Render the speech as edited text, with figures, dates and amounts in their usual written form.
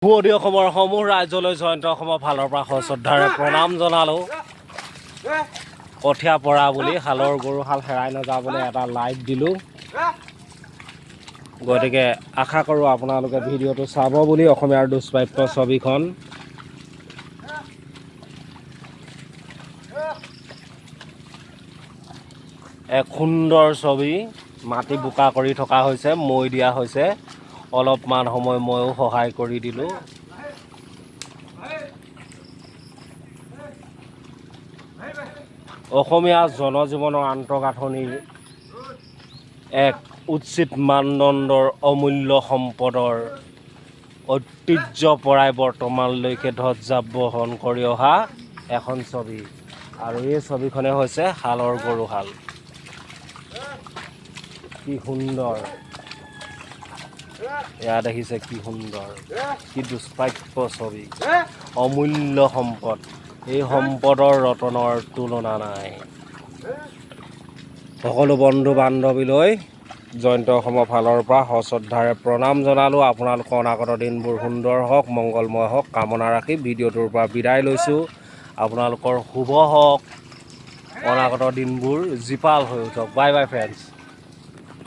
পুৱতি অসমৰ সমূহ ৰাজ্যলৈ জয়ন্ত অসমৰ ফালৰ পৰা সশ্ৰদ্ধাৰে প্ৰণাম জনালোঁ। কঠীয়া পৰা বুলি হালৰ গৰুহাল হেৰাই নাযাবলৈ এটা লাইভ দিলোঁ। গতিকে আশা কৰোঁ আপোনালোকে ভিডিঅ'টো চাব বুলি। অসমীয়াৰ দুষ্প্ৰাপ্য ছবিখন এক সুন্দৰ ছবি। মাটি বোকা কৰি থকা হৈছে, মৈ দিয়া হৈছে। অলপমান সময় ময়ো সহায় কৰি দিলোঁ। অসমীয়া জনজীৱনৰ আন্তঃগাঁথনিৰ এক উচিত মানদণ্ডৰ অমূল্য সম্পদৰ ঐতিহ্য পৰাই বৰ্তমানলৈকে ধ্বজা বহন কৰি অহা এখন ছবি, আৰু এই ছবিখনে হৈছে হালৰ গৰুহাল। কি সুন্দৰ, এয়া দেখিছে কি সুন্দৰ, কি দুষ্প্ৰাপ্য ছবি, অমূল্য সম্পদ। এই সম্পদৰ ৰতনৰ তুলনা নাই। সকলো বন্ধু বান্ধৱীলৈ জয়ন্ত অসমৰ ফালৰ পৰা সশ্ৰদ্ধাৰে প্ৰণাম জনালোঁ। আপোনালোকৰ অনাগত দিনবোৰ সুন্দৰ হওক, মংগলময় হওক কামনা ৰাখি ভিডিঅ'টোৰ পৰা বিদায় লৈছোঁ। আপোনালোকৰ শুভ হওক, অনাগত দিনবোৰ জীপাল হৈ উঠক। Bye bye friends.